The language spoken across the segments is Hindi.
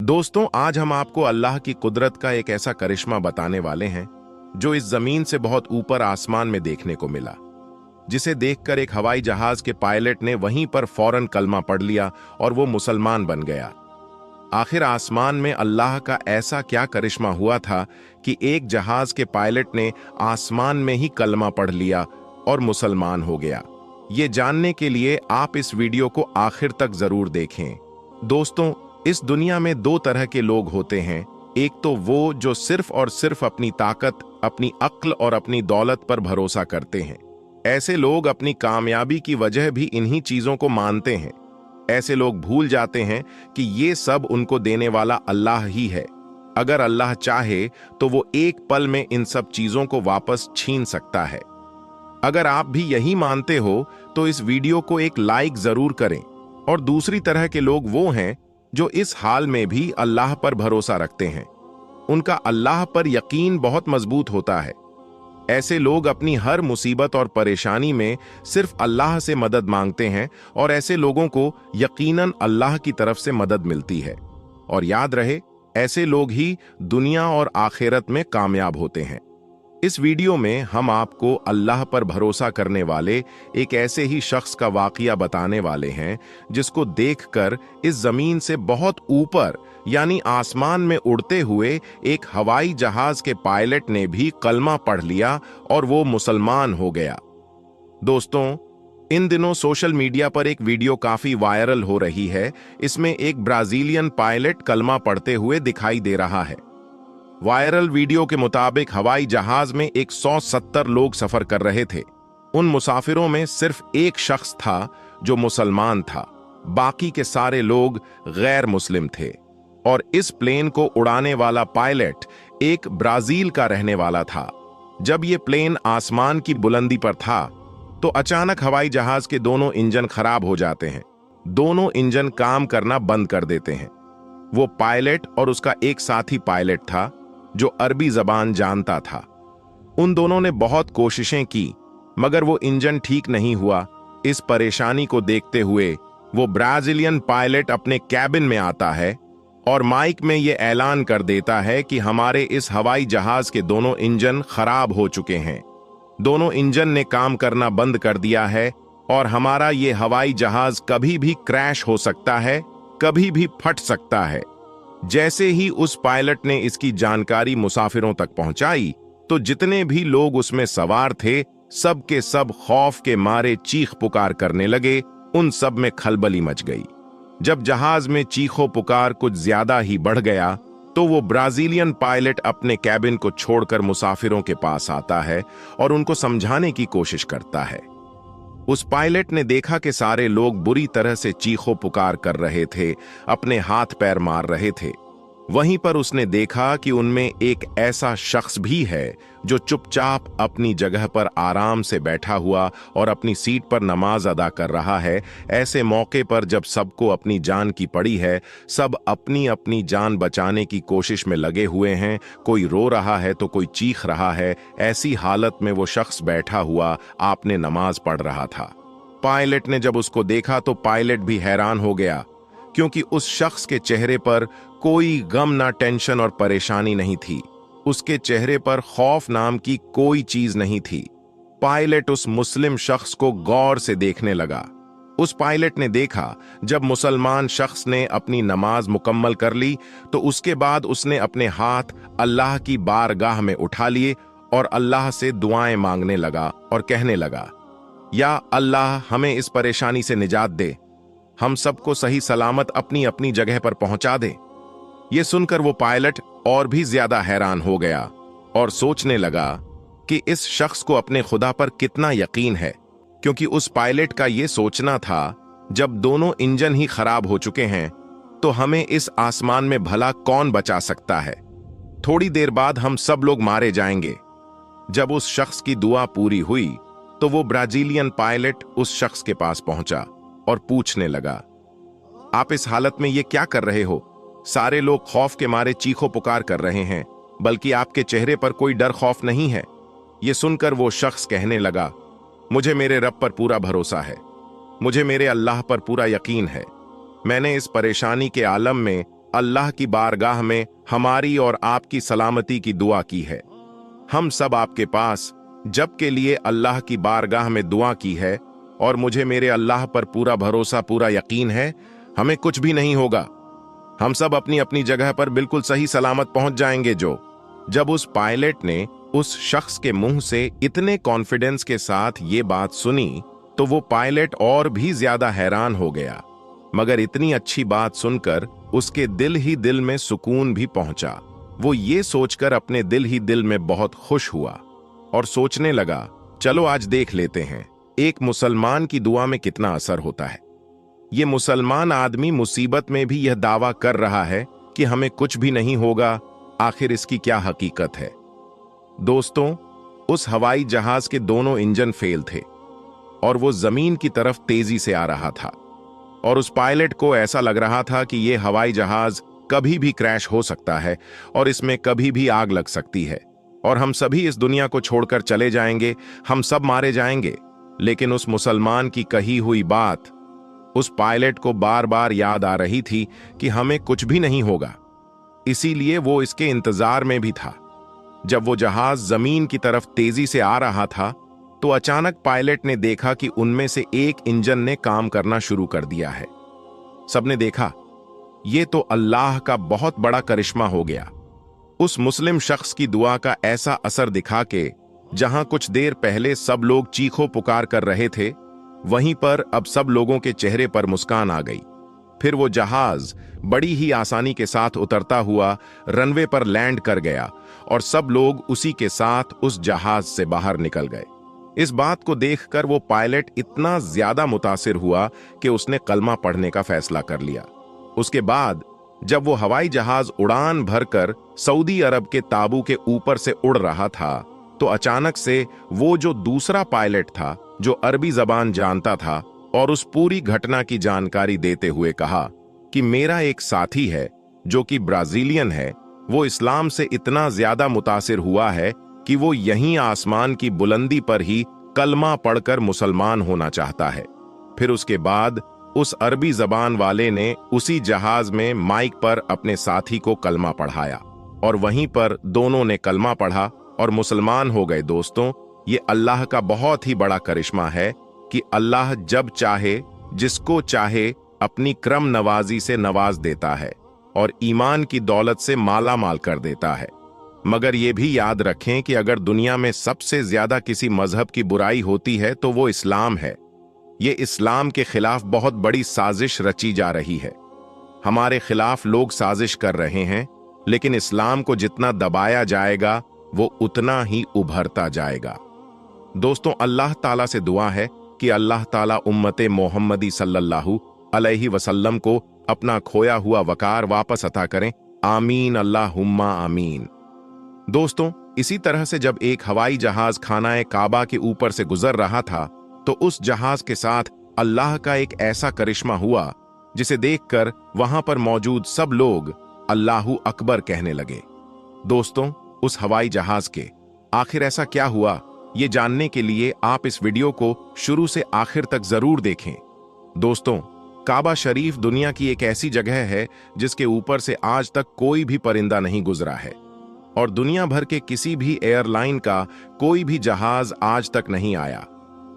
दोस्तों, आज हम आपको अल्लाह की कुदरत का एक ऐसा करिश्मा बताने वाले हैं जो इस जमीन से बहुत ऊपर आसमान में देखने को मिला, जिसे देखकर एक हवाई जहाज के पायलट ने वहीं पर फौरन कलमा पढ़ लिया और वो मुसलमान बन गया। आखिर आसमान में अल्लाह का ऐसा क्या करिश्मा हुआ था कि एक जहाज के पायलट ने आसमान में ही कलमा पढ़ लिया और मुसलमान हो गया? ये जानने के लिए आप इस वीडियो को आखिर तक जरूर देखें। दोस्तों, इस दुनिया में दो तरह के लोग होते हैं। एक तो वो जो सिर्फ और सिर्फ अपनी ताकत, अपनी अक्ल और अपनी दौलत पर भरोसा करते हैं। ऐसे लोग अपनी कामयाबी की वजह भी इन्हीं चीजों को मानते हैं। ऐसे लोग भूल जाते हैं कि ये सब उनको देने वाला अल्लाह ही है। अगर अल्लाह चाहे तो वो एक पल में इन सब चीजों को वापस छीन सकता है। अगर आप भी यही मानते हो तो इस वीडियो को एक लाइक जरूर करें। और दूसरी तरह के लोग वो हैं जो इस हाल में भी अल्लाह पर भरोसा रखते हैं। उनका अल्लाह पर यकीन बहुत मजबूत होता है। ऐसे लोग अपनी हर मुसीबत और परेशानी में सिर्फ अल्लाह से मदद मांगते हैं और ऐसे लोगों को यकीनन अल्लाह की तरफ से मदद मिलती है। और याद रहे, ऐसे लोग ही दुनिया और आखिरत में कामयाब होते हैं। इस वीडियो में हम आपको अल्लाह पर भरोसा करने वाले एक ऐसे ही शख्स का वाकया बताने वाले हैं जिसको देखकर इस जमीन से बहुत ऊपर यानी आसमान में उड़ते हुए एक हवाई जहाज के पायलट ने भी कलमा पढ़ लिया और वो मुसलमान हो गया। दोस्तों, इन दिनों सोशल मीडिया पर एक वीडियो काफी वायरल हो रही है। इसमें एक ब्राजीलियन पायलट कलमा पढ़ते हुए दिखाई दे रहा है। वायरल वीडियो के मुताबिक हवाई जहाज में 170 लोग सफर कर रहे थे। उन मुसाफिरों में सिर्फ एक शख्स था जो मुसलमान था, बाकी के सारे लोग गैर मुस्लिम थे। और इस प्लेन को उड़ाने वाला पायलट एक ब्राजील का रहने वाला था। जब ये प्लेन आसमान की बुलंदी पर था तो अचानक हवाई जहाज के दोनों इंजन खराब हो जाते हैं। दोनों इंजन काम करना बंद कर देते हैं। वो पायलट और उसका एक साथी पायलट था जो अरबी जबान जानता था। उन दोनों ने बहुत कोशिशें की मगर वो इंजन ठीक नहीं हुआ। इस परेशानी को देखते हुए वो ब्राजीलियन पायलट अपने कैबिन में आता है और माइक में ये ऐलान कर देता है कि हमारे इस हवाई जहाज के दोनों इंजन खराब हो चुके हैं। दोनों इंजन ने काम करना बंद कर दिया है और हमारा ये हवाई जहाज कभी भी क्रैश हो सकता है, कभी भी फट सकता है। जैसे ही उस पायलट ने इसकी जानकारी मुसाफिरों तक पहुंचाई तो जितने भी लोग उसमें सवार थे सब के सब खौफ के मारे चीख पुकार करने लगे। उन सब में खलबली मच गई। जब जहाज में चीखो पुकार कुछ ज्यादा ही बढ़ गया तो वो ब्राजीलियन पायलट अपने कैबिन को छोड़कर मुसाफिरों के पास आता है और उनको समझाने की कोशिश करता है। उस पायलट ने देखा कि सारे लोग बुरी तरह से चीखो पुकार कर रहे थे, अपने हाथ पैर मार रहे थे। वहीं पर उसने देखा कि उनमें एक ऐसा शख्स भी है जो चुपचाप अपनी जगह पर आराम से बैठा हुआ और अपनी सीट पर नमाज अदा कर रहा है। ऐसे मौके पर जब सबको अपनी जान की पड़ी है, सब अपनी अपनी जान बचाने की कोशिश में लगे हुए हैं। कोई रो रहा है तो कोई चीख रहा है। ऐसी हालत में वो शख्स बैठा हुआ आपने नमाज पढ़ रहा था। पायलट ने जब उसको देखा तो पायलट भी हैरान हो गया, क्योंकि उस शख्स के चेहरे पर कोई गम ना टेंशन और परेशानी नहीं थी। उसके चेहरे पर खौफ नाम की कोई चीज नहीं थी। पायलट उस मुस्लिम शख्स को गौर से देखने लगा। उस पायलट ने देखा जब मुसलमान शख्स ने अपनी नमाज मुकम्मल कर ली तो उसके बाद उसने अपने हाथ अल्लाह की बारगाह में उठा लिए और अल्लाह से दुआएं मांगने लगा और कहने लगा, या अल्लाह, हमें इस परेशानी से निजात दे, हम सबको सही सलामत अपनी अपनी जगह पर पहुंचा दे। ये सुनकर वो पायलट और भी ज्यादा हैरान हो गया और सोचने लगा कि इस शख्स को अपने खुदा पर कितना यकीन है, क्योंकि उस पायलट का ये सोचना था जब दोनों इंजन ही खराब हो चुके हैं तो हमें इस आसमान में भला कौन बचा सकता है। थोड़ी देर बाद हम सब लोग मारे जाएंगे। जब उस शख्स की दुआ पूरी हुई तो वो ब्राजीलियन पायलट उस शख्स के पास पहुंचा और पूछने लगा, आप इस हालत में ये क्या कर रहे हो? सारे लोग खौफ के मारे चीखो पुकार कर रहे हैं, बल्कि आपके चेहरे पर कोई डर खौफ नहीं है। ये सुनकर वो शख्स कहने लगा, मुझे मेरे रब पर पूरा भरोसा है। मुझे मेरे अल्लाह पर पूरा यकीन है। मैंने इस परेशानी के आलम में अल्लाह की बारगाह में हमारी और आपकी सलामती की दुआ की है। हम सब आपके पास जब के लिए अल्लाह की बारगाह में दुआ की है और मुझे मेरे अल्लाह पर पूरा भरोसा पूरा यकीन है, हमें कुछ भी नहीं होगा। हम सब अपनी अपनी जगह पर बिल्कुल सही सलामत पहुंच जाएंगे। जब उस पायलट ने उस शख्स के मुंह से इतने कॉन्फिडेंस के साथ ये बात सुनी तो वो पायलट और भी ज्यादा हैरान हो गया, मगर इतनी अच्छी बात सुनकर उसके दिल ही दिल में सुकून भी पहुंचा। वो ये सोचकर अपने दिल ही दिल में बहुत खुश हुआ और सोचने लगा, चलो आज देख लेते हैं एक मुसलमान की दुआ में कितना असर होता है। ये मुसलमान आदमी मुसीबत में भी यह दावा कर रहा है कि हमें कुछ भी नहीं होगा। आखिर इसकी क्या हकीकत है? दोस्तों, उस हवाई जहाज के दोनों इंजन फेल थे और वो जमीन की तरफ तेजी से आ रहा था और उस पायलट को ऐसा लग रहा था कि ये हवाई जहाज कभी भी क्रैश हो सकता है और इसमें कभी भी आग लग सकती है और हम सभी इस दुनिया को छोड़कर चले जाएंगे, हम सब मारे जाएंगे। लेकिन उस मुसलमान की कही हुई बात उस पायलट को बार बार याद आ रही थी कि हमें कुछ भी नहीं होगा। इसीलिए वो इसके इंतजार में भी था। जब वो जहाज जमीन की तरफ तेजी से आ रहा था तो अचानक पायलट ने देखा कि उनमें से एक इंजन ने काम करना शुरू कर दिया है। सबने देखा, ये तो अल्लाह का बहुत बड़ा करिश्मा हो गया। उस मुस्लिम शख्स की दुआ का ऐसा असर दिखा के जहां कुछ देर पहले सब लोग चीखो पुकार कर रहे थे, वहीं पर अब सब लोगों के चेहरे पर मुस्कान आ गई। फिर वो जहाज बड़ी ही आसानी के साथ उतरता हुआ रनवे पर लैंड कर गया और सब लोग उसी के साथ उस जहाज से बाहर निकल गए। इस बात को देखकर वो पायलट इतना ज्यादा मुतासिर हुआ कि उसने कलमा पढ़ने का फैसला कर लिया। उसके बाद जब वो हवाई जहाज उड़ान भरकर सऊदी अरब के ताबू के ऊपर से उड़ रहा था तो अचानक से वो जो दूसरा पायलट था, जो अरबी जबान जानता था और उस पूरी घटना की जानकारी देते हुए कहा कि मेरा एक साथी है जो कि ब्राजीलियन है, वो इस्लाम से इतना ज्यादा मुतासिर हुआ है कि वो यहीं आसमान की बुलंदी पर ही कलमा पढ़कर मुसलमान होना चाहता है। फिर उसके बाद उस अरबी जबान वाले ने उसी जहाज में माइक पर अपने साथी को कलमा पढ़ाया और वहीं पर दोनों ने कलमा पढ़ा और मुसलमान हो गए। दोस्तों, ये अल्लाह का बहुत ही बड़ा करिश्मा है कि अल्लाह जब चाहे जिसको चाहे अपनी क्रम नवाजी से नवाज देता है और ईमान की दौलत से माला माल कर देता है। मगर ये भी याद रखें कि अगर दुनिया में सबसे ज्यादा किसी मजहब की बुराई होती है तो वो इस्लाम है। ये इस्लाम के खिलाफ बहुत बड़ी साजिश रची जा रही है। हमारे खिलाफ लोग साजिश कर रहे हैं, लेकिन इस्लाम को जितना दबाया जाएगा वो उतना ही उभरता जाएगा। दोस्तों, अल्लाह ताला से दुआ है कि अल्लाह ताला उम्मते मोहम्मदी सल्लल्लाहु अलैहि वसल्लम को अपना खोया हुआ वकार वापस अता करें। आमीन, अल्लाहुम्मा आमीन। दोस्तों, इसी तरह से जब एक हवाई जहाज खानाए काबा के ऊपर से गुजर रहा था तो उस जहाज के साथ अल्लाह का एक ऐसा करिश्मा हुआ जिसे देखकर वहां पर मौजूद सब लोग अल्लाहू अकबर कहने लगे। दोस्तों, उस हवाई जहाज के आखिर ऐसा क्या हुआ, ये जानने के लिए आप इस वीडियो को शुरू से आखिर तक जरूर देखें। दोस्तों, काबा शरीफ दुनिया की एक ऐसी जगह है जिसके ऊपर से आज तक कोई भी परिंदा नहीं गुजरा है और दुनिया भर के किसी भी एयरलाइन का कोई भी जहाज आज तक नहीं आया,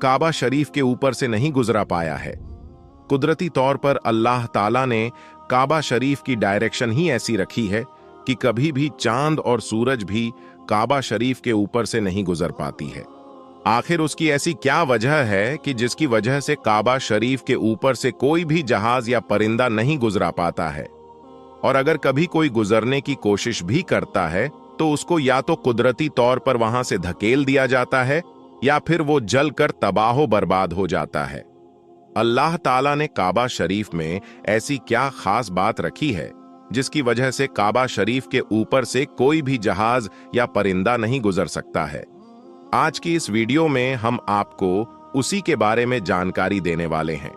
काबा शरीफ के ऊपर से नहीं गुजरा पाया है। कुदरती तौर पर अल्लाह ताला ने काबा शरीफ की डायरेक्शन ही ऐसी रखी है कि कभी भी चांद और सूरज भी काबा शरीफ के ऊपर से नहीं गुजर पाती है। आखिर उसकी ऐसी क्या वजह है कि जिसकी वजह से काबा शरीफ के ऊपर से कोई भी जहाज या परिंदा नहीं गुजरा पाता है? और अगर कभी कोई गुजरने की कोशिश भी करता है तो उसको या तो कुदरती तौर पर वहां से धकेल दिया जाता है या फिर वो जलकर तबाह बर्बाद हो जाता है। अल्लाह ताला ने काबा शरीफ में ऐसी क्या खास बात रखी है जिसकी वजह से काबा शरीफ के ऊपर से कोई भी जहाज या परिंदा नहीं गुजर सकता है? आज की इस वीडियो में हम आपको उसी के बारे में जानकारी देने वाले हैं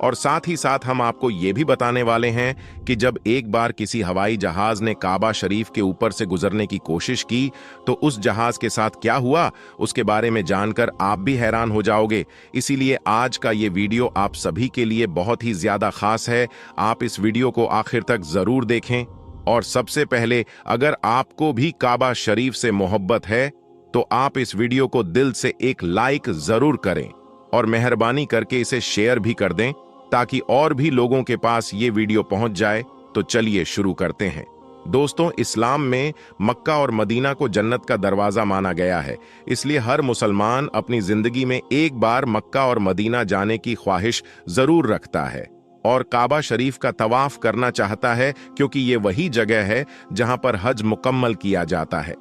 और साथ ही साथ हम आपको ये भी बताने वाले हैं कि जब एक बार किसी हवाई जहाज ने काबा शरीफ के ऊपर से गुजरने की कोशिश की तो उस जहाज के साथ क्या हुआ, उसके बारे में जानकर आप भी हैरान हो जाओगे। इसीलिए आज का ये वीडियो आप सभी के लिए बहुत ही ज्यादा खास है। आप इस वीडियो को आखिर तक जरूर देखें। और सबसे पहले, अगर आपको भी काबा शरीफ से मोहब्बत है तो आप इस वीडियो को दिल से एक लाइक जरूर करें और मेहरबानी करके इसे शेयर भी कर दें ताकि और भी लोगों के पास ये वीडियो पहुंच जाए। तो चलिए शुरू करते हैं। दोस्तों, इस्लाम में मक्का और मदीना को जन्नत का दरवाजा माना गया है, इसलिए हर मुसलमान अपनी जिंदगी में एक बार मक्का और मदीना जाने की ख्वाहिश जरूर रखता है और काबा शरीफ का तवाफ करना चाहता है, क्योंकि ये वही जगह है जहां पर हज मुकम्मल किया जाता है।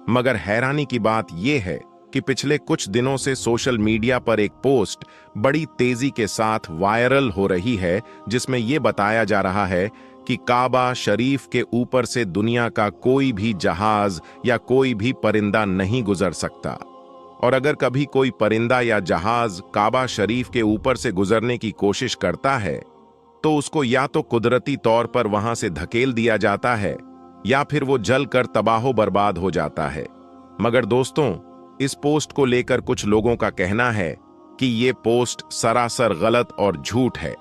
मगर हैरानी की बात यह है कि पिछले कुछ दिनों से सोशल मीडिया पर एक पोस्ट बड़ी तेजी के साथ वायरल हो रही है, जिसमें यह बताया जा रहा है कि काबा शरीफ के ऊपर से दुनिया का कोई भी जहाज या कोई भी परिंदा नहीं गुजर सकता। और अगर कभी कोई परिंदा या जहाज काबा शरीफ के ऊपर से गुजरने की कोशिश करता है तो उसको या तो कुदरती तौर पर वहां से धकेल दिया जाता है या फिर वो जलकर तबाहो बर्बाद हो जाता है। मगर दोस्तों, इस पोस्ट को लेकर कुछ लोगों का कहना है कि ये पोस्ट सरासर गलत और झूठ है।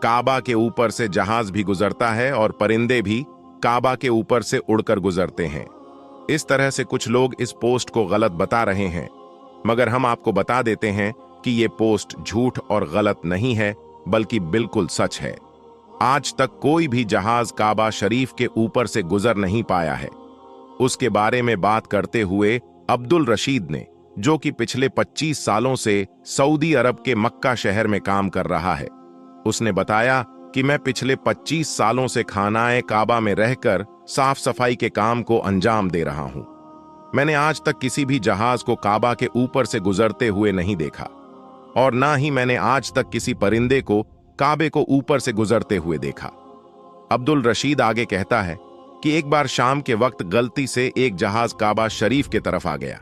काबा के ऊपर से जहाज भी गुजरता है और परिंदे भी काबा के ऊपर से उड़कर गुजरते हैं। इस तरह से कुछ लोग इस पोस्ट को गलत बता रहे हैं, मगर हम आपको बता देते हैं कि ये पोस्ट झूठ और गलत नहीं है, बल्कि बिल्कुल सच है। आज तक कोई भी जहाज काबा शरीफ के ऊपर से गुजर नहीं पाया है। उसके बारे में बात करते हुए अब्दुल रशीद ने, जो कि पिछले 25 सालों से सऊदी अरब के मक्का शहर में काम कर रहा है, उसने बताया कि मैं पिछले 25 सालों से खानाए काबा में रहकर साफ सफाई के काम को अंजाम दे रहा हूं। मैंने आज तक किसी भी जहाज को काबा के ऊपर से गुजरते हुए नहीं देखा और ना ही मैंने आज तक किसी परिंदे को काबे को ऊपर से गुजरते हुए देखा। अब्दुल रशीद आगे कहता है कि एक बार शाम के वक्त गलती से एक जहाज काबा शरीफ के तरफ आ गया,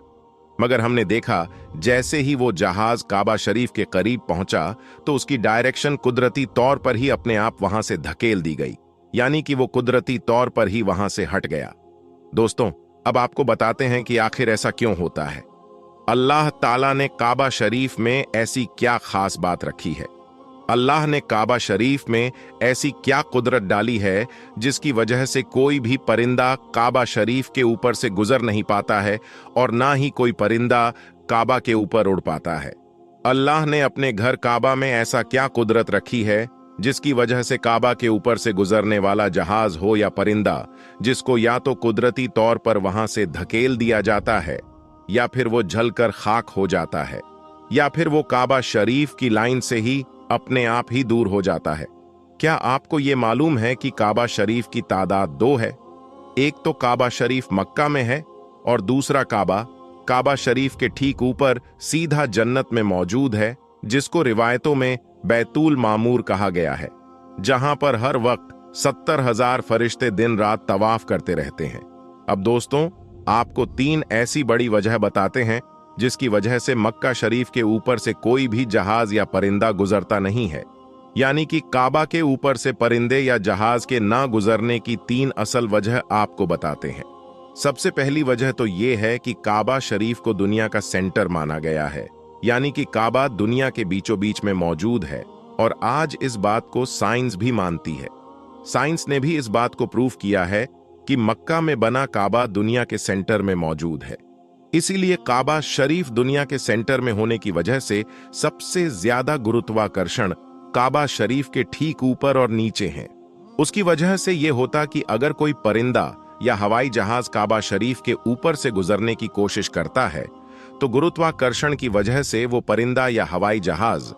मगर हमने देखा जैसे ही वो जहाज काबा शरीफ के करीब पहुंचा तो उसकी डायरेक्शन कुदरती तौर पर ही अपने आप वहां से धकेल दी गई, यानी कि वो कुदरती तौर पर ही वहां से हट गया। दोस्तों, अब आपको बताते हैं कि आखिर ऐसा क्यों होता है। अल्लाह ताला ने काबा शरीफ में ऐसी क्या खास बात रखी है? अल्लाह ने काबा शरीफ में ऐसी क्या कुदरत डाली है जिसकी वजह से कोई भी परिंदा काबा शरीफ के ऊपर से गुजर नहीं पाता है और ना ही कोई परिंदा काबा के ऊपर उड़ पाता है? अल्लाह ने अपने घर काबा में ऐसा क्या कुदरत रखी है जिसकी वजह से काबा के ऊपर से गुजरने वाला जहाज हो या परिंदा, जिसको या तो कुदरती तौर पर वहां से धकेल दिया जाता है या फिर वो जलकर खाक हो जाता है या फिर वो काबा शरीफ की लाइन से ही अपने आप ही दूर हो जाता है? क्या आपको ये मालूम है कि काबा शरीफ की तादाद 2 है? एक तो काबा शरीफ मक्का में है और दूसरा काबा शरीफ के ठीक ऊपर सीधा जन्नत में मौजूद है, जिसको रिवायतों में बैतुल मामूर कहा गया है, जहां पर हर वक्त 70,000 फरिश्ते दिन रात तवाफ करते रहते हैं। अब दोस्तों, आपको 3 ऐसी बड़ी वजह बताते हैं जिसकी वजह से मक्का शरीफ के ऊपर से कोई भी जहाज या परिंदा गुजरता नहीं है, यानी कि काबा के ऊपर से परिंदे या जहाज के ना गुजरने की 3 असल वजह आपको बताते हैं। सबसे पहली वजह तो ये है कि काबा शरीफ को दुनिया का सेंटर माना गया है, यानी कि काबा दुनिया के बीचों बीच में मौजूद है और आज इस बात को साइंस भी मानती है। साइंस ने भी इस बात को प्रूव किया है कि मक्का में बना काबा दुनिया के सेंटर में मौजूद है। इसीलिए काबा शरीफ दुनिया के सेंटर में होने की वजह से सबसे ज्यादा गुरुत्वाकर्षण काबा शरीफ के ठीक ऊपर और नीचे है। उसकी वजह से यह होता कि अगर कोई परिंदा या हवाई जहाज काबा शरीफ के ऊपर से गुजरने की कोशिश करता है तो गुरुत्वाकर्षण की वजह से वो परिंदा या हवाई जहाज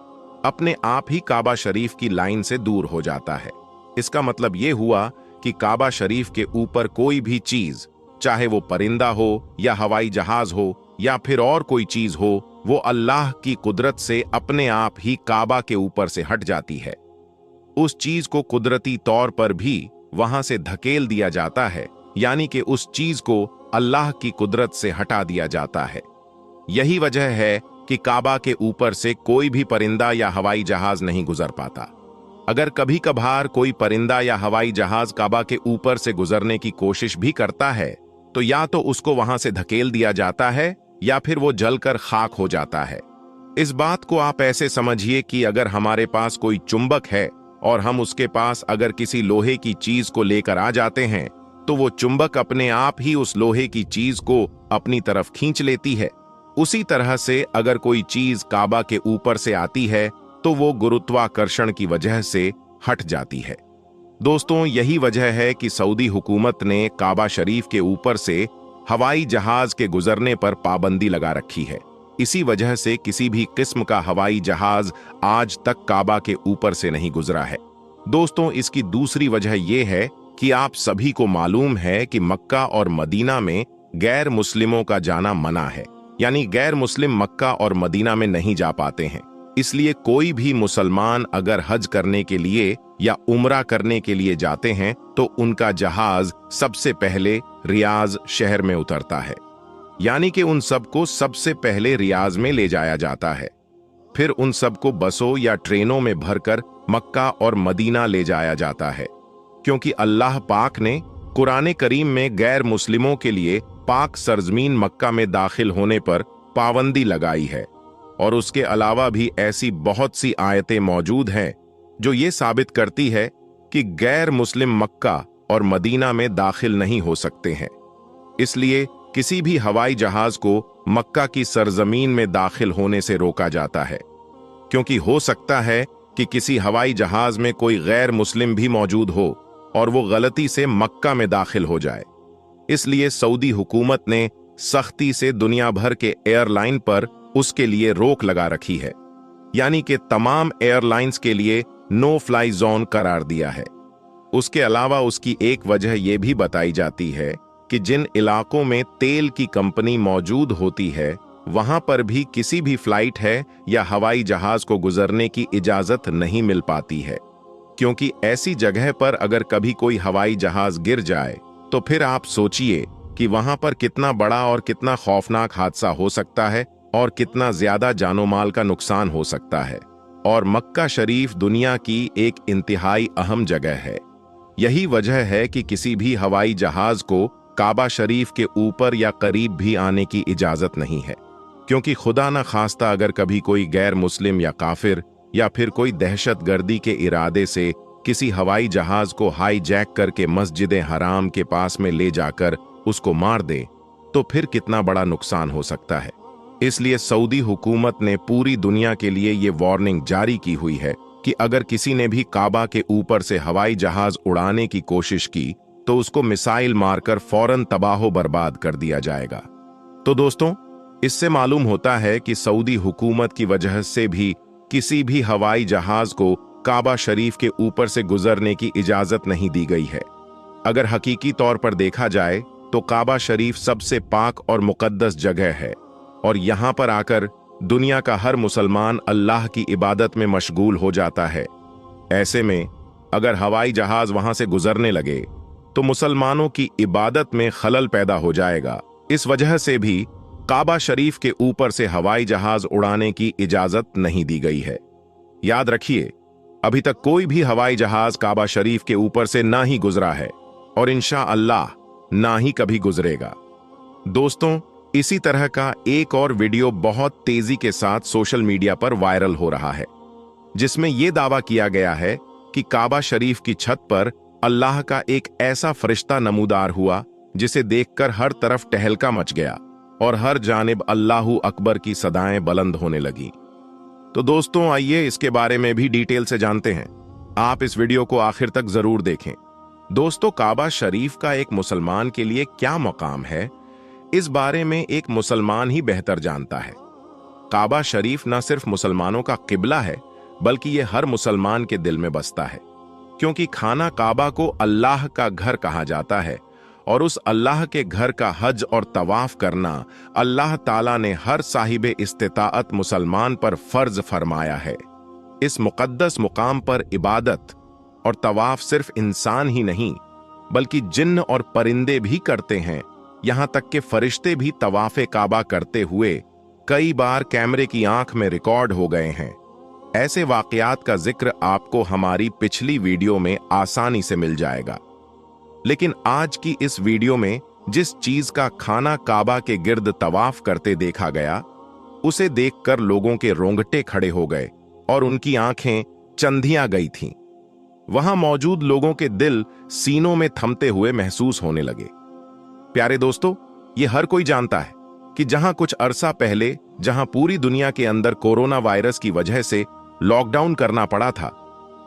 अपने आप ही काबा शरीफ की लाइन से दूर हो जाता है। इसका मतलब यह हुआ कि काबा शरीफ के ऊपर कोई भी चीज, चाहे वो परिंदा हो या हवाई जहाज हो या फिर और कोई चीज हो, वो अल्लाह की कुदरत से अपने आप ही काबा के ऊपर से हट जाती है। उस चीज को कुदरती तौर पर भी वहां से धकेल दिया जाता है, यानी कि उस चीज को अल्लाह की कुदरत से हटा दिया जाता है। यही वजह है कि काबा के ऊपर से कोई भी परिंदा या हवाई जहाज नहीं गुजर पाता। अगर कभी कभार कोई परिंदा या हवाई जहाज काबा के ऊपर से गुजरने की कोशिश भी करता है तो या तो उसको वहां से धकेल दिया जाता है या फिर वो जलकर खाक हो जाता है। इस बात को आप ऐसे समझिए कि अगर हमारे पास कोई चुंबक है और हम उसके पास अगर किसी लोहे की चीज को लेकर आ जाते हैं तो वो चुंबक अपने आप ही उस लोहे की चीज को अपनी तरफ खींच लेती है। उसी तरह से अगर कोई चीज काबा के ऊपर से आती है तो वो गुरुत्वाकर्षण की वजह से हट जाती है। दोस्तों, यही वजह है कि सऊदी हुकूमत ने काबा शरीफ के ऊपर से हवाई जहाज के गुजरने पर पाबंदी लगा रखी है। इसी वजह से किसी भी किस्म का हवाई जहाज आज तक काबा के ऊपर से नहीं गुजरा है। दोस्तों, इसकी दूसरी वजह यह है कि आप सभी को मालूम है कि मक्का और मदीना में गैर मुस्लिमों का जाना मना है, यानी गैर मुस्लिम मक्का और मदीना में नहीं जा पाते हैं। इसलिए कोई भी मुसलमान अगर हज करने के लिए या उम्रा करने के लिए जाते हैं तो उनका जहाज सबसे पहले रियाज शहर में उतरता है, यानी कि उन सबको सबसे पहले रियाज में ले जाया जाता है। फिर उन सबको बसों या ट्रेनों में भरकर मक्का और मदीना ले जाया जाता है, क्योंकि अल्लाह पाक ने कुरान करीम में गैर मुस्लिमों के लिए पाक सरजमीन मक्का में दाखिल होने पर पाबंदी लगाई है। और उसके अलावा भी ऐसी बहुत सी आयतें मौजूद हैं जो ये साबित करती है कि गैर मुस्लिम मक्का और मदीना में दाखिल नहीं हो सकते हैं। इसलिए किसी भी हवाई जहाज को मक्का की सरजमीन में दाखिल होने से रोका जाता है, क्योंकि हो सकता है कि किसी हवाई जहाज में कोई गैर मुस्लिम भी मौजूद हो और वो गलती से मक्का में दाखिल हो जाए। इसलिए सऊदी हुकूमत ने सख्ती से दुनिया भर के एयरलाइन पर उसके लिए रोक लगा रखी है, यानी कि तमाम एयरलाइंस के लिए नो फ्लाई जोन करार दिया है। उसके अलावा उसकी एक वजह यह भी बताई जाती है कि जिन इलाकों में तेल की कंपनी मौजूद होती है वहां पर भी किसी भी फ्लाइट है या हवाई जहाज को गुजरने की इजाजत नहीं मिल पाती है, क्योंकि ऐसी जगह पर अगर कभी कोई हवाई जहाज गिर जाए तो फिर आप सोचिए कि वहां पर कितना बड़ा और कितना खौफनाक हादसा हो सकता है और कितना ज्यादा जानो माल का नुकसान हो सकता है। और मक्का शरीफ दुनिया की एक इंतहाई अहम जगह है। यही वजह है कि किसी भी हवाई जहाज को काबा शरीफ के ऊपर या करीब भी आने की इजाजत नहीं है, क्योंकि खुदा न खास्ता अगर कभी कोई गैर मुस्लिम या काफिर या फिर कोई दहशतगर्दी के इरादे से किसी हवाई जहाज को हाईजैक करके मस्जिद हराम के पास में ले जाकर उसको मार दे तो फिर कितना बड़ा नुकसान हो सकता है। इसलिए सऊदी हुकूमत ने पूरी दुनिया के लिए ये वार्निंग जारी की हुई है कि अगर किसी ने भी काबा के ऊपर से हवाई जहाज उड़ाने की कोशिश की तो उसको मिसाइल मारकर फौरन तबाह बर्बाद कर दिया जाएगा। तो दोस्तों, इससे मालूम होता है कि सऊदी हुकूमत की वजह से भी किसी भी हवाई जहाज को काबा शरीफ के ऊपर से गुजरने की इजाजत नहीं दी गई है। अगर हकीकी तौर पर देखा जाए तो काबा शरीफ सबसे पाक और मुकद्दस जगह है और यहां पर आकर दुनिया का हर मुसलमान अल्लाह की इबादत में मशगूल हो जाता है। ऐसे में अगर हवाई जहाज वहां से गुजरने लगे तो मुसलमानों की इबादत में खलल पैदा हो जाएगा। इस वजह से भी काबा शरीफ के ऊपर से हवाई जहाज उड़ाने की इजाजत नहीं दी गई है। याद रखिए, अभी तक कोई भी हवाई जहाज काबा शरीफ के ऊपर से ना ही गुजरा है और इंशाअल्लाह ना ही कभी गुजरेगा। दोस्तों, इसी तरह का एक और वीडियो बहुत तेजी के साथ सोशल मीडिया पर वायरल हो रहा है, जिसमें यह दावा किया गया है कि काबा शरीफ की छत पर अल्लाह का एक ऐसा फरिश्ता नमूदार हुआ जिसे देखकर हर तरफ टहलका मच गया और हर जानिब अल्लाहू अकबर की सदाएं बुलंद होने लगी। तो दोस्तों, आइए इसके बारे में भी डिटेल से जानते हैं। आप इस वीडियो को आखिर तक जरूर देखें। दोस्तों, काबा शरीफ का एक मुसलमान के लिए क्या मकाम है, इस बारे में एक मुसलमान ही बेहतर जानता है। काबा शरीफ न सिर्फ मुसलमानों का किबला है, बल्कि यह हर मुसलमान के दिल में बसता है, क्योंकि खाना काबा को अल्लाह का घर कहा जाता है और उस अल्लाह के घर का हज और तवाफ करना अल्लाह ताला ने हर साहिब इस्तिताअत मुसलमान पर फर्ज फरमाया है। इस मुकद्दस मुकाम पर इबादत और तवाफ सिर्फ इंसान ही नहीं बल्कि जिन्न और परिंदे भी करते हैं। यहां तक कि फरिश्ते भी तवाफे काबा करते हुए कई बार कैमरे की आंख में रिकॉर्ड हो गए हैं। ऐसे वाकयात का जिक्र आपको हमारी पिछली वीडियो में आसानी से मिल जाएगा। लेकिन आज की इस वीडियो में जिस चीज का खाना काबा के गिर्द तवाफ करते देखा गया, उसे देखकर लोगों के रोंगटे खड़े हो गए और उनकी आंखें चंधियां गई थीं। वहां मौजूद लोगों के दिल सीनों में थमते हुए महसूस होने लगे। प्यारे दोस्तों, ये हर कोई जानता है कि जहां कुछ अरसा पहले जहां पूरी दुनिया के अंदर कोरोना वायरस की वजह से लॉकडाउन करना पड़ा था,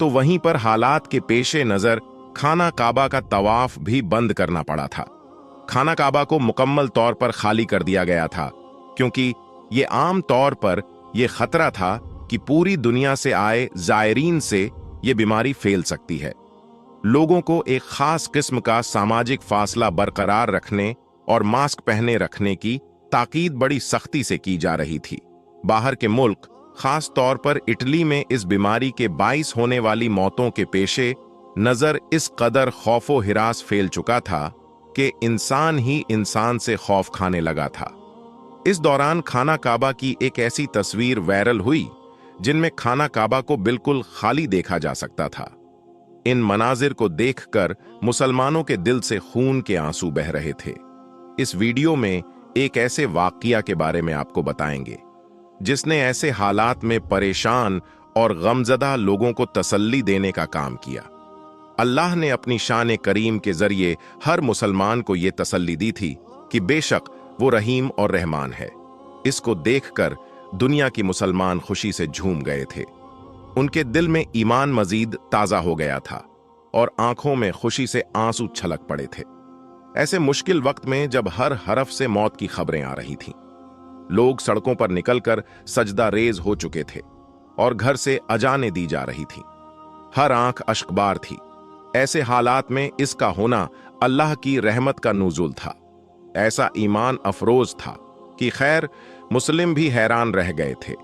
तो वहीं पर हालात के पेशे नजर खाना काबा का तवाफ भी बंद करना पड़ा था। खाना काबा को मुकम्मल तौर पर खाली कर दिया गया था, क्योंकि ये आम तौर पर यह खतरा था कि पूरी दुनिया से आए जायरीन से ये बीमारी फैल सकती है। लोगों को एक खास किस्म का सामाजिक फासला बरकरार रखने और मास्क पहने रखने की ताकीद बड़ी सख्ती से की जा रही थी। बाहर के मुल्क, खास तौर पर इटली में इस बीमारी के 22 होने वाली मौतों के पेशे नजर इस कदर खौफो हिरास फैल चुका था कि इंसान ही इंसान से खौफ खाने लगा था। इस दौरान खाना काबा की एक ऐसी तस्वीर वायरल हुई जिनमें खाना काबा को बिल्कुल खाली देखा जा सकता था। इन मनाजिर को देखकर मुसलमानों के दिल से खून के आंसू बह रहे थे। इस वीडियो में एक ऐसे वाकया के बारे में आपको बताएंगे जिसने ऐसे हालात में परेशान और गमजदा लोगों को तसल्ली देने का काम किया। अल्लाह ने अपनी शान करीम के जरिए हर मुसलमान को यह तसल्ली दी थी कि बेशक वो रहीम और रहमान है। इसको देखकर दुनिया की मुसलमान खुशी से झूम गए थे। उनके दिल में ईमान मजीद ताजा हो गया था और आंखों में खुशी से आंसू छलक पड़े थे। ऐसे मुश्किल वक्त में जब हर हरफ से मौत की खबरें आ रही थीं, लोग सड़कों पर निकलकर सजदा रेज हो चुके थे और घर से अजानें दी जा रही थीं। हर आंख अश्कबार थी। ऐसे हालात में इसका होना अल्लाह की रहमत का नुज़ुल था। ऐसा ईमान अफरोज था कि खैर मुस्लिम भी हैरान रह गए थे।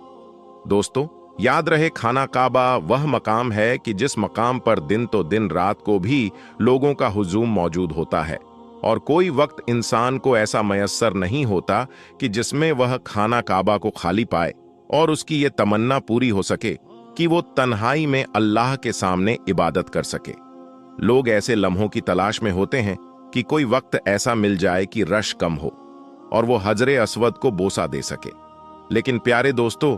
दोस्तों, याद रहे, खाना काबा वह मकाम है कि जिस मकाम पर दिन तो दिन रात को भी लोगों का हुजूम मौजूद होता है और कोई वक्त इंसान को ऐसा मयस्सर नहीं होता कि जिसमें वह खाना काबा को खाली पाए और उसकी ये तमन्ना पूरी हो सके कि वो तन्हाई में अल्लाह के सामने इबादत कर सके। लोग ऐसे लम्हों की तलाश में होते हैं कि कोई वक्त ऐसा मिल जाए कि रश कम हो और वो हजरे अस्वद को बोसा दे सके। लेकिन प्यारे दोस्तों,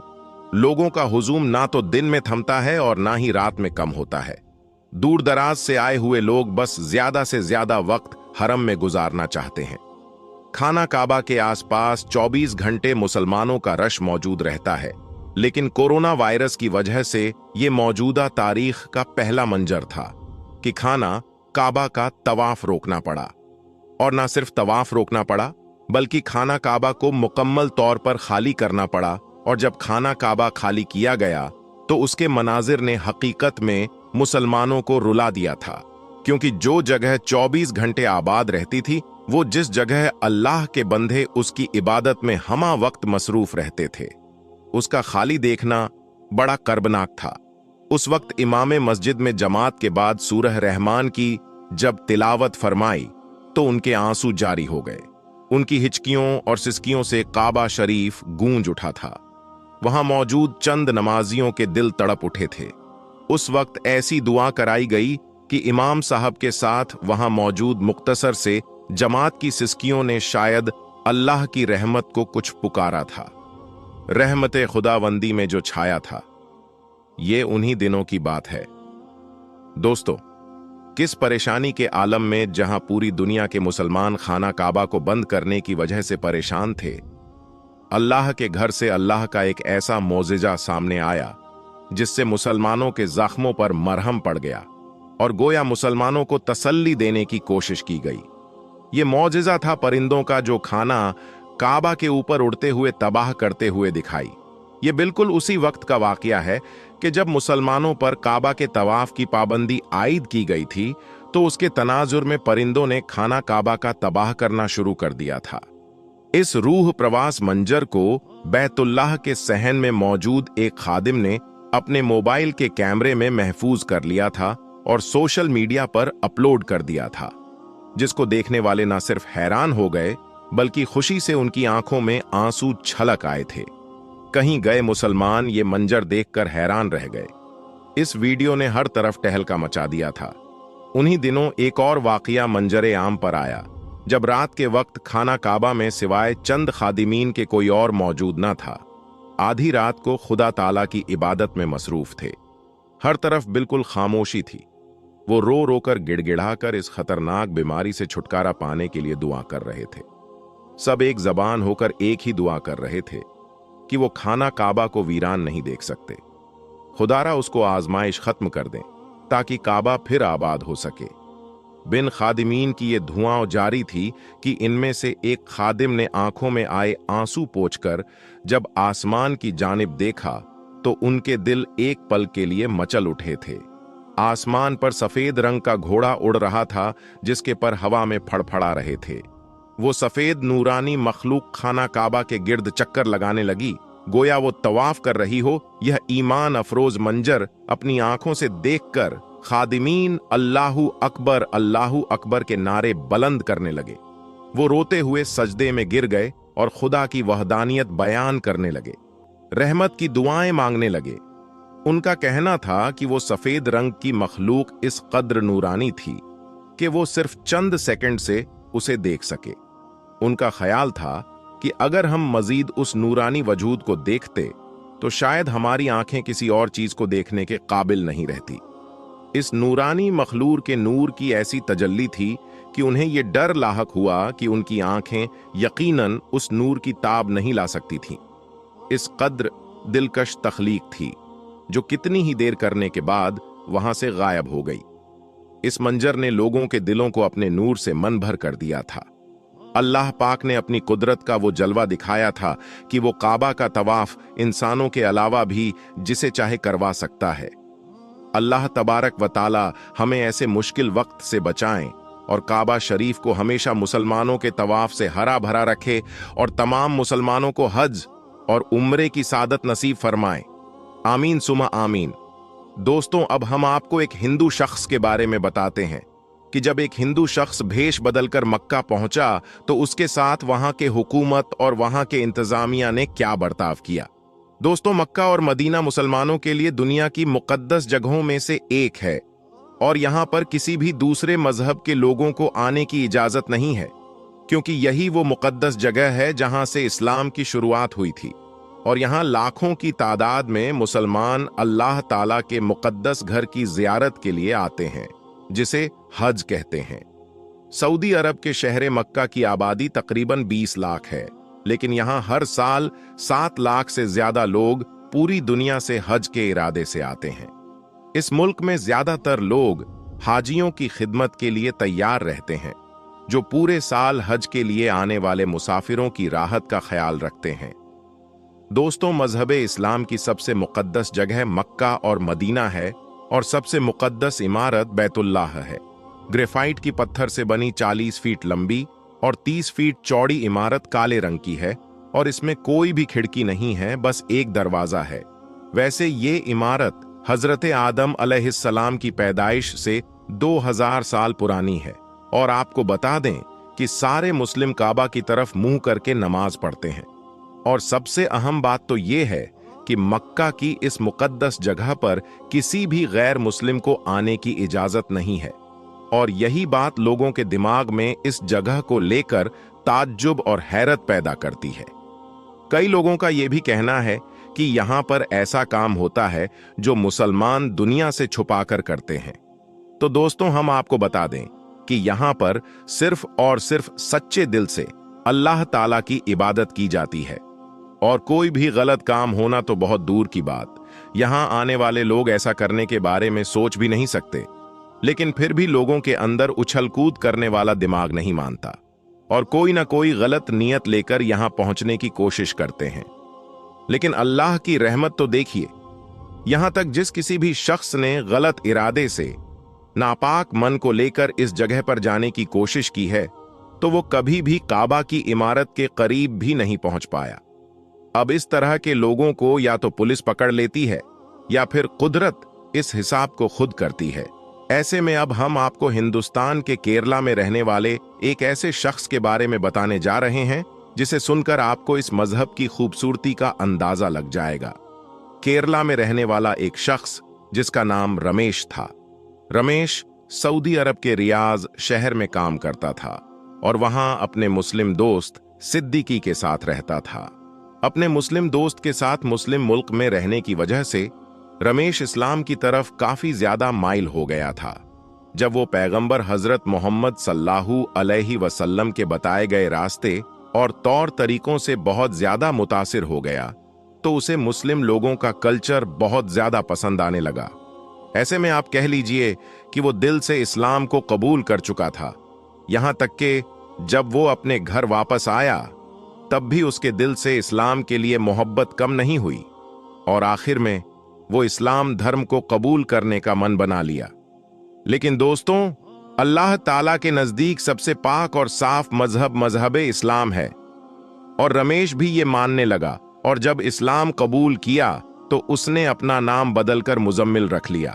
लोगों का हुजूम ना तो दिन में थमता है और ना ही रात में कम होता है। दूर दराज से आए हुए लोग बस ज्यादा से ज्यादा वक्त हरम में गुजारना चाहते हैं। खाना काबा के आसपास 24 घंटे मुसलमानों का रश मौजूद रहता है, लेकिन कोरोना वायरस की वजह से ये मौजूदा तारीख का पहला मंजर था कि खाना काबा का तवाफ रोकना पड़ा। और ना सिर्फ तवाफ रोकना पड़ा, बल्कि खाना काबा को मुकम्मल तौर पर खाली करना पड़ा। और जब खाना काबा खाली किया गया तो उसके मनाजिर ने हकीकत में मुसलमानों को रुला दिया था, क्योंकि जो जगह 24 घंटे आबाद रहती थी, वो जिस जगह अल्लाह के बंदे उसकी इबादत में हमा वक्त मसरूफ रहते थे, उसका खाली देखना बड़ा कर्बनाक था। उस वक्त इमाम मस्जिद में जमात के बाद सूरह रहमान की जब तिलावत फरमाई तो उनके आंसू जारी हो गए। उनकी हिचकियों और सिसकियों से काबा शरीफ गूंज उठा था। वहां मौजूद चंद नमाजियों के दिल तड़प उठे थे। उस वक्त ऐसी दुआ कराई गई कि इमाम साहब के साथ वहां मौजूद मुख्तसर से जमात की सिसकियों ने शायद अल्लाह की रहमत को कुछ पुकारा था। रहमत खुदावंदी में जो छाया था, ये उन्हीं दिनों की बात है। दोस्तों, किस परेशानी के आलम में जहां पूरी दुनिया के मुसलमान खाना काबा को बंद करने की वजह से परेशान थे, अल्लाह के घर से अल्लाह का एक ऐसा मौजिजा सामने आया जिससे मुसलमानों के जख्मों पर मरहम पड़ गया और गोया मुसलमानों को तसल्ली देने की कोशिश की गई। ये मौजिजा था परिंदों का जो खाना काबा के ऊपर उड़ते हुए तबाह करते हुए दिखाई। ये बिल्कुल उसी वक्त का वाकया है कि जब मुसलमानों पर काबा के तवाफ की पाबंदी आयद की गई थी, तो उसके तनाजुर में परिंदों ने खाना काबा का तबाह करना शुरू कर दिया था। इस रूह प्रवास मंजर को बैतुल्लाह के सहन में मौजूद एक खादिम ने अपने मोबाइल के कैमरे में महफूज कर लिया था और सोशल मीडिया पर अपलोड कर दिया था, जिसको देखने वाले न सिर्फ हैरान हो गए बल्कि खुशी से उनकी आंखों में आंसू छलक आए थे। कहीं गए मुसलमान ये मंजर देखकर हैरान रह गए। इस वीडियो ने हर तरफ टहलका मचा दिया था। उन्हीं दिनों एक और वाकया मंजरे आम पर आया, जब रात के वक्त खाना काबा में सिवाय चंद खादिमीन के कोई और मौजूद न था। आधी रात को खुदा ताला की इबादत में मसरूफ थे। हर तरफ बिल्कुल खामोशी थी। वो रो रो कर गिड़गिड़ाकर इस खतरनाक बीमारी से छुटकारा पाने के लिए दुआ कर रहे थे। सब एक जबान होकर एक ही दुआ कर रहे थे कि वो खाना काबा को वीरान नहीं देख सकते। खुदारा उसको आजमाइश खत्म कर दें ताकि काबा फिर आबाद हो सके। बिन खादिमीन की ये धुआं जारी थी कि इनमें से एक खादिम ने आंखों में आए आंसू पोंछकर जब आसमान की जानिब देखा तो उनके दिल एक पल के लिए मचल उठे थे। आसमान पर सफेद रंग का घोड़ा उड़ रहा था जिसके पर हवा में फड़फड़ा रहे थे। वो सफेद नूरानी मखलूक खाना काबा के गिर्द चक्कर लगाने लगी, गोया वो तवाफ कर रही हो। यह ईमान अफरोज मंजर अपनी आंखों से देखकर खादिमीन अल्लाहू अकबर के नारे बुलंद करने लगे। वो रोते हुए सजदे में गिर गए और खुदा की वहदानियत बयान करने लगे, रहमत की दुआएं मांगने लगे। उनका कहना था कि वो सफेद रंग की मखलूक इस कद्र नूरानी थी कि वो सिर्फ चंद सेकंड से उसे देख सके। उनका ख्याल था कि अगर हम मजीद उस नूरानी वजूद को देखते तो शायद हमारी आंखें किसी और चीज को देखने के काबिल नहीं रहती। इस नूरानी मखलूर के नूर की ऐसी तजल्ली थी कि उन्हें यह डर लाहक हुआ कि उनकी आंखें यकीनन उस नूर की ताब नहीं ला सकती थीं। इस कद्र दिलकश तख्लीक थी जो कितनी ही देर करने के बाद वहां से गायब हो गई। इस मंजर ने लोगों के दिलों को अपने नूर से मन भर कर दिया था। अल्लाह पाक ने अपनी कुदरत का वो जलवा दिखाया था कि वो काबा का तवाफ इंसानों के अलावा भी जिसे चाहे करवा सकता है। अल्लाह तबारक व ताला हमें ऐसे मुश्किल वक्त से बचाएं और काबा शरीफ को हमेशा मुसलमानों के तवाफ से हरा भरा रखे और तमाम मुसलमानों को हज और उम्रे की सादत नसीब फरमाए। आमीन सुमा आमीन। दोस्तों, अब हम आपको एक हिंदू शख्स के बारे में बताते हैं कि जब एक हिंदू शख्स भेष बदलकर मक्का पहुंचा तो उसके साथ वहां के हुकूमत और वहां के इंतजामिया ने क्या बर्ताव किया। दोस्तों, मक्का और मदीना मुसलमानों के लिए दुनिया की मुकद्दस जगहों में से एक है और यहां पर किसी भी दूसरे मजहब के लोगों को आने की इजाजत नहीं है, क्योंकि यही वो मुकद्दस जगह है जहां से इस्लाम की शुरुआत हुई थी और यहां लाखों की तादाद में मुसलमान अल्लाह ताला के मुकद्दस घर की जियारत के लिए आते हैं, जिसे हज कहते हैं। सऊदी अरब के शहर मक्का की आबादी तकरीबन 20 लाख है, लेकिन यहां हर साल 7 लाख से ज्यादा लोग पूरी दुनिया से हज के इरादे से आते हैं। इस मुल्क में ज्यादातर लोग हाजियों की खिदमत के लिए तैयार रहते हैं, जो पूरे साल हज के लिए आने वाले मुसाफिरों की राहत का ख्याल रखते हैं। दोस्तों, मजहब इस्लाम की सबसे मुकद्दस जगह मक्का और मदीना है और सबसे मुकद्दस इमारत बैतुल्लाह है। ग्रेफाइट की पत्थर से बनी 40 फीट लंबी और 30 फीट चौड़ी इमारत काले रंग की है और इसमें कोई भी खिड़की नहीं है, बस एक दरवाजा है। वैसे ये इमारत हजरत आदम अलैहिस्सलाम की पैदाइश से 2000 साल पुरानी है और आपको बता दें कि सारे मुस्लिम काबा की तरफ मुंह करके नमाज पढ़ते हैं। और सबसे अहम बात तो ये है कि मक्का की इस मुकद्दस जगह पर किसी भी गैर मुस्लिम को आने की इजाजत नहीं है और यही बात लोगों के दिमाग में इस जगह को लेकर ताज्जुब और हैरत पैदा करती है। कई लोगों का यह भी कहना है कि यहां पर ऐसा काम होता है जो मुसलमान दुनिया से छुपाकर करते हैं। तो दोस्तों, हम आपको बता दें कि यहां पर सिर्फ और सिर्फ सच्चे दिल से अल्लाह ताला की इबादत की जाती है और कोई भी गलत काम होना तो बहुत दूर की बात। यहां आने वाले लोग ऐसा करने के बारे में सोच भी नहीं सकते, लेकिन फिर भी लोगों के अंदर उछल कूद करने वाला दिमाग नहीं मानता और कोई ना कोई गलत नियत लेकर यहां पहुंचने की कोशिश करते हैं। लेकिन अल्लाह की रहमत तो देखिए, यहां तक जिस किसी भी शख्स ने गलत इरादे से नापाक मन को लेकर इस जगह पर जाने की कोशिश की है तो वो कभी भी काबा की इमारत के करीब भी नहीं पहुंच पाया। अब इस तरह के लोगों को या तो पुलिस पकड़ लेती है या फिर कुदरत इस हिसाब को खुद करती है। ऐसे में अब हम आपको हिंदुस्तान के केरला में रहने वाले एक ऐसे शख्स के बारे में बताने जा रहे हैं जिसे सुनकर आपको इस मजहब की खूबसूरती का अंदाजा लग जाएगा। केरला में रहने वाला एक शख्स जिसका नाम रमेश था। रमेश सऊदी अरब के रियाज शहर में काम करता था और वहां अपने मुस्लिम दोस्त सिद्दीकी के साथ रहता था। अपने मुस्लिम दोस्त के साथ मुस्लिम मुल्क में रहने की वजह से रमेश इस्लाम की तरफ काफी ज्यादा माइल हो गया था। जब वो पैगंबर हजरत मोहम्मद सल्लल्लाहु अलैहि वसल्लम के बताए गए रास्ते और तौर तरीकों से बहुत ज्यादा मुतासिर हो गया, तो उसे मुस्लिम लोगों का कल्चर बहुत ज्यादा पसंद आने लगा। ऐसे में आप कह लीजिए कि वो दिल से इस्लाम को कबूल कर चुका था। यहां तक कि जब वो अपने घर वापस आया, तब भी उसके दिल से इस्लाम के लिए मोहब्बत कम नहीं हुई और आखिर में वो इस्लाम धर्म को कबूल करने का मन बना लिया। लेकिन दोस्तों, अल्लाह ताला के नजदीक सबसे पाक और साफ मजहब इस्लाम है और रमेश भी ये मानने लगा। और जब इस्लाम कबूल किया तो उसने अपना नाम बदलकर मुजम्मिल रख लिया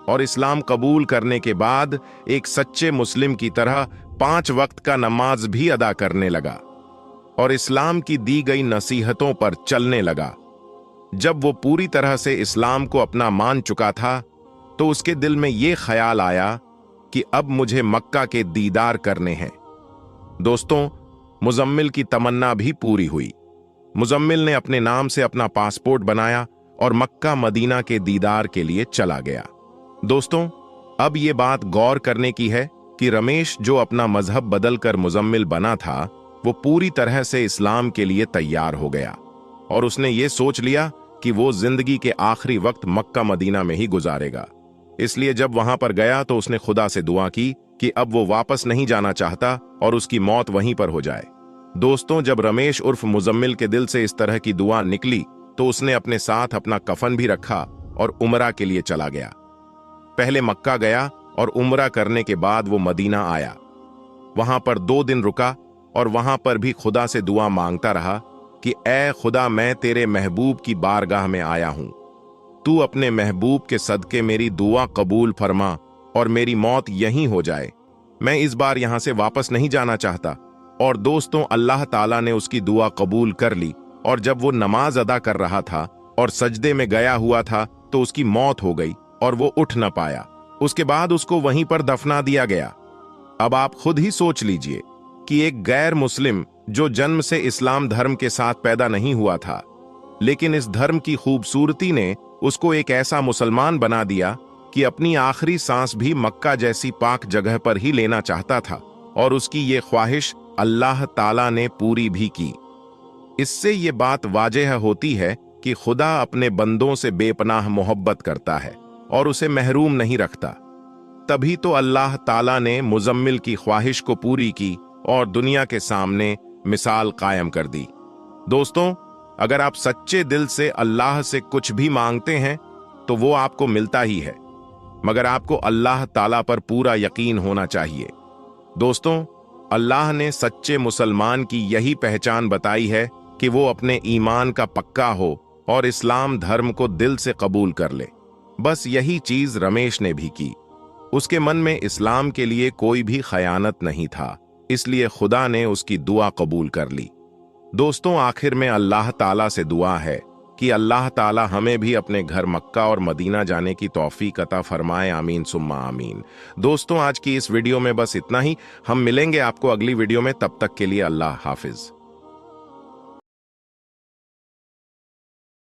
और इस्लाम कबूल करने के बाद एक सच्चे मुस्लिम की तरह 5 वक्त का नमाज भी अदा करने लगा और इस्लाम की दी गई नसीहतों पर चलने लगा। जब वो पूरी तरह से इस्लाम को अपना मान चुका था, तो उसके दिल में ये ख्याल आया कि अब मुझे मक्का के दीदार करने हैं। दोस्तों, मुजम्मिल की तमन्ना भी पूरी हुई। मुजम्मिल ने अपने नाम से अपना पासपोर्ट बनाया और मक्का मदीना के दीदार के लिए चला गया। दोस्तों, अब ये बात गौर करने की है कि रमेश जो अपना मजहब बदलकर मुजम्मिल बना था, वो पूरी तरह से इस्लाम के लिए तैयार हो गया और उसने ये सोच लिया कि वो जिंदगी के आखिरी वक्त मक्का मदीना में ही गुजारेगा। इसलिए जब वहां पर गया तो उसने खुदा से दुआ की कि अब वो वापस नहीं जाना चाहता और उसकी मौत वहीं पर हो जाए। दोस्तों, जब रमेश उर्फ मुजम्मिल के दिल से इस तरह की दुआ निकली, तो उसने अपने साथ अपना कफन भी रखा और उमरा के लिए चला गया। पहले मक्का गया और उमरा करने के बाद वो मदीना आया। वहां पर 2 दिन रुका और वहां पर भी खुदा से दुआ मांगता रहा कि ऐ खुदा, मैं तेरे महबूब की बारगाह में आया हूं, तू अपने महबूब के सदके मेरी दुआ कबूल फरमा और मेरी मौत यहीं हो जाए। मैं इस बार यहां से वापस नहीं जाना चाहता। और दोस्तों, अल्लाह ताला ने उसकी दुआ कबूल कर ली और जब वो नमाज अदा कर रहा था और सजदे में गया हुआ था, तो उसकी मौत हो गई और वो उठ न पाया। उसके बाद उसको वहीं पर दफना दिया गया। अब आप खुद ही सोच लीजिए कि एक गैर मुस्लिम जो जन्म से इस्लाम धर्म के साथ पैदा नहीं हुआ था, लेकिन इस धर्म की खूबसूरती ने उसको एक ऐसा मुसलमान बना दिया कि अपनी आखिरी सांस भी मक्का जैसी पाक जगह पर ही लेना चाहता था और उसकी ये ख्वाहिश अल्लाह ताला ने पूरी भी की। इससे ये बात वाज़ेह होती है कि खुदा अपने बंदों से बेपनाह मोहब्बत करता है और उसे महरूम नहीं रखता। तभी तो अल्लाह ताला ने मुजम्मिल की ख्वाहिश को पूरी की और दुनिया के सामने मिसाल कायम कर दी। दोस्तों, अगर आप सच्चे दिल से अल्लाह से कुछ भी मांगते हैं तो वो आपको मिलता ही है, मगर आपको अल्लाह ताला पर पूरा यकीन होना चाहिए। दोस्तों, अल्लाह ने सच्चे मुसलमान की यही पहचान बताई है कि वो अपने ईमान का पक्का हो और इस्लाम धर्म को दिल से कबूल कर ले। बस यही चीज रमेश ने भी की। उसके मन में इस्लाम के लिए कोई भी खयानत नहीं था, इसलिए खुदा ने उसकी दुआ कबूल कर ली। दोस्तों, आखिर में अल्लाह ताला से दुआ है कि अल्लाह ताला हमें भी अपने घर मक्का और मदीना जाने की तौफीक अता फरमाए। आमीन सुम्मा आमीन। दोस्तों, आज की इस वीडियो में बस इतना ही। हम मिलेंगे आपको अगली वीडियो में, तब तक के लिए अल्लाह हाफिज।